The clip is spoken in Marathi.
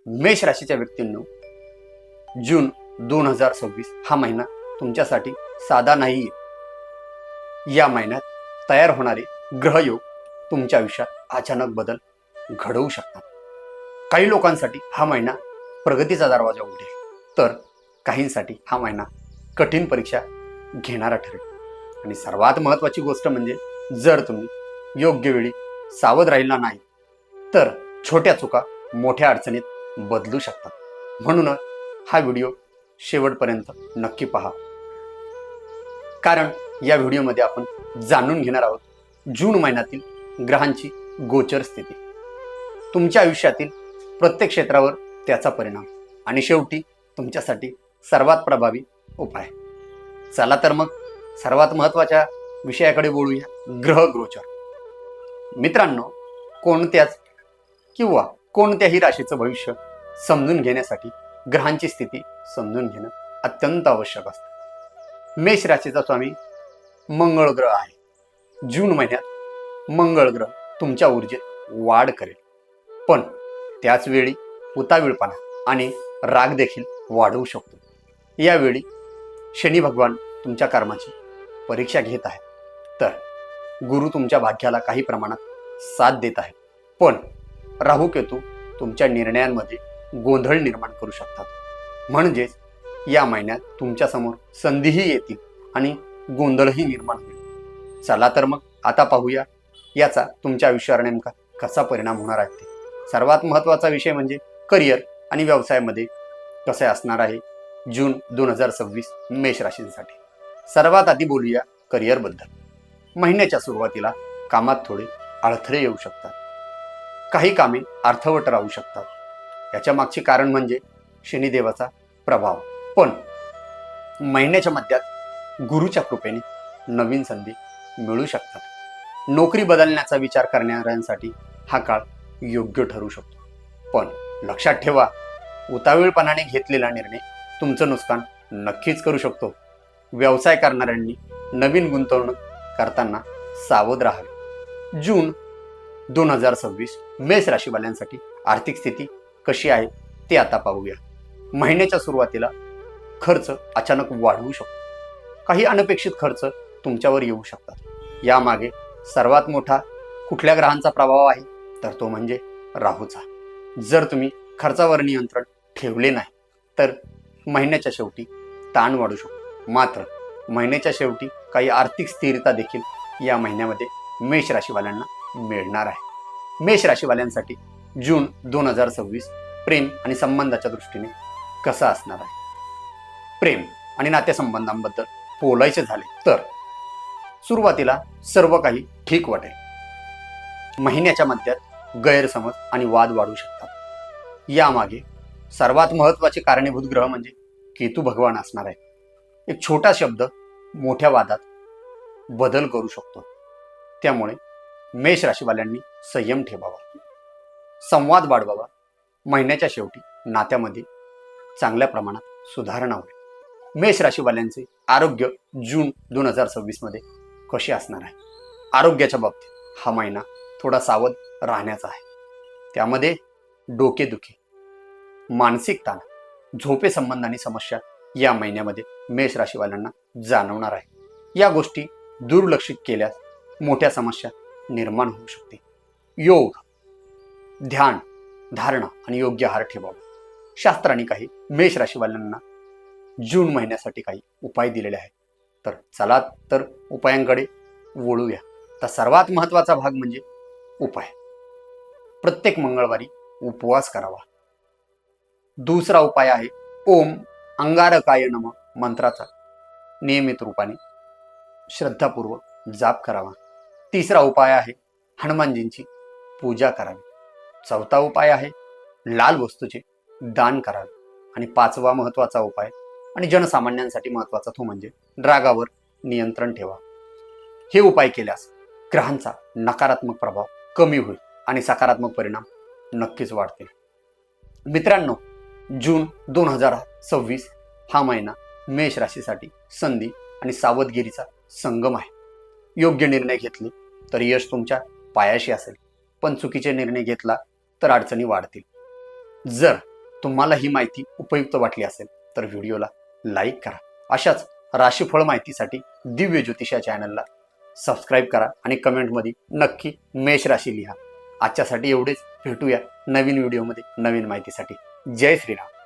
मेष राशीच्या व्यक्तींनो, जून 2026 हा महिना तुमच्यासाठी साधा नाहीये। या महिन्यात तयार होणारे ग्रहयोग तुमच्या आयुष्यात अचानक बदल घडवू शकतात। काही लोकांसाठी हा महिना प्रगतीचा दरवाजा उघडेल, तर काहींसाठी हा महिना कठीण परीक्षा घेणारा ठरेल। आणि सर्वात महत्त्वाची गोष्ट म्हणजे, जर तुम्ही योग्य वेळी सावध राहिला नाही तर छोट्या चुका मोठ्या अडचणीत बदलू शकतात। म्हणून हा व्हिडिओ शेवटपर्यंत नक्की पहा, कारण या व्हिडिओमध्ये आपण जाणून घेणार आहोत जून महिन्यातील ग्रहांची गोचर स्थिती, तुमच्या आयुष्यातील प्रत्येक क्षेत्रावर त्याचा परिणाम आणि शेवटी तुमच्यासाठी सर्वात प्रभावी उपाय। चला तर मग सर्वात महत्त्वाच्या विषयाकडे बोलूया, ग्रह गोचर। मित्रांनो, कोणत्याही राशीचं भविष्य समजून घेण्यासाठी ग्रहांची स्थिती समजून घेणं अत्यंत आवश्यक असतं। मेष राशीचा स्वामी मंगळ ग्रह आहे। जून महिन्यात मंगळ ग्रह तुमच्या ऊर्जेत वाढ करेल, पण त्याच वेळी उतावीळपणा आणि राग देखील वाढवू शकतो। यावेळी शनी भगवान तुमच्या कर्माची परीक्षा घेत आहे, तर गुरु तुमच्या भाग्याला काही प्रमाणात साथ देत आहे, पण राहू केतू तुमच्या निर्णयांमध्ये गोंधळ निर्माण करू शकतात। म्हणजेच या महिन्यात तुमच्या समोर संधीही येतील आणि गोंधळही निर्माण होईल। चला तर मग आता पाहूया याचा तुमच्या आयुष्यावर नेमका कसा परिणाम होणार आहे ते। सर्वात महत्त्वाचा विषय म्हणजे करिअर आणि व्यवसायामध्ये कसे असणार आहे जून 2026 मेष राशींसाठी। सर्वात आधी बोलूया करिअर बद्दल। महिन्याच्या सुरुवातीला कामात थोडे अडथळे येऊ शकतात, काही कामे अर्थवट राहू शकतात। याच्या मागचे कारण म्हणजे शनिदेवाचा प्रभाव, पण महिन्याच्या मध्यात गुरुच्या कृपेने नवीन संधी मिळू शकतात। नोकरी बदलण्याचा विचार करणाऱ्यांसाठी हा काळ योग्य ठरू शकतो, पण लक्षात ठेवा, उतावीळपणाने घेतलेला निर्णय तुमचं नुकसान नक्कीच करू शकतो। व्यवसाय करणाऱ्यांनी नवीन गुंतवणूक करताना सावध राहावे। जून 2026 मेष राशीवाल्यांसाठी आर्थिक स्थिती कशी आहे ते आता पाहूया। महिन्याच्या सुरुवातीला खर्च अचानक वाढवू शकतो, काही अनपेक्षित खर्च तुमच्यावर येऊ शकतात। यामागे सर्वात मोठा कुठल्या ग्रहांचा प्रभाव आहे, तर तो म्हणजे राहूचा। जर तुम्ही खर्चावर नियंत्रण ठेवले नाही तर महिन्याच्या शेवटी ताण वाढू शकतो। मात्र महिन्याच्या शेवटी काही आर्थिक स्थिरता देखील या महिन्यामध्ये मेष राशीवाल्यांना मिळणार आहे। मेष राशीवाल्यांसाठी जून 2026 प्रेम आणि संबंधाच्या दृष्टीने कसा असणार आहे। प्रेम आणि नातेसंबंधांबद्दल बोलायचे झाले तर सुरुवातीला सर्व काही ठीक वाटेल। महिन्याच्या मध्यात गैरसमज आणि वाद वाढू शकतात। यामागे सर्वात महत्त्वाचे कारणीभूत ग्रह म्हणजे केतू भगवान असणार आहे। एक छोटा शब्द मोठ्या वादात बदल करू शकतो, त्यामुळे मेष राशीवाल्यांनी संयम ठेवावा, संवाद वाढवावा। महिन्याच्या शेवटी नात्यामध्ये चांगल्या प्रमाणात सुधारणा होईल। मेष राशीवाल्यांचे आरोग्य जून 2026 मध्ये कसे असणार आहे। आरोग्याच्या बाबतीत हा महिना थोडा सावध राहण्याचा आहे। त्यामध्ये डोकेदुखी, मानसिक ताण, झोपे संबंधाने समस्या या महिन्यामध्ये मेष राशीवाल्यांना जाणवणार आहे। या गोष्टी दुर्लक्षित केल्यास मोठ्या समस्या निर्माण होऊ शकते। योग, ध्यान, धारणा आणि योग्य आहार ठेवावा। शास्त्राने काही मेष राशीवाल्यांना जून महिन्यासाठी काही उपाय दिलेले आहेत, तर चला तर उपायांकडे वळूया। तर सर्वात महत्त्वाचा भाग म्हणजे उपाय। प्रत्येक मंगळवारी उपवास करावा। दुसरा उपाय आहे ओम अंगारकाय नमः मंत्राचा नियमित रूपाने श्रद्धापूर्वक जाप करावा। तिसरा उपाय आहे हनुमानजींची पूजा करावी। चौथा उपाय आहे लाल वस्तूचे दान करावे। आणि पाचवा महत्त्वाचा उपाय आणि जनसामान्यांसाठी महत्त्वाचा तो म्हणजे रागावर नियंत्रण ठेवा। हे उपाय केल्यास ग्रहांचा नकारात्मक प्रभाव कमी होईल आणि सकारात्मक परिणाम नक्कीच वाढतील। मित्रांनो, जून 2026 हा महिना मेष राशीसाठी संधी आणि सावधगिरीचा संगम आहे। योग्य निर्णय घेतले तर यश तुमच्या पायाशी असेल, पण चुकीचे निर्णय घेतला तर अडचणी वाढतील। जर तुम्हाला ही माहिती उपयुक्त वाटली असेल तर व्हिडिओला लाईक करा. अशाच राशीफळ माहितीसाठी दिव्य ज्योतिष या चॅनलला सबस्क्राईब करा आणि कमेंटमध्ये नक्की मेष राशी लिहा. आजच्यासाठी एवढेच. भेटूया नवीन व्हिडिओमध्ये नवीन माहितीसाठी. जय श्रीराम.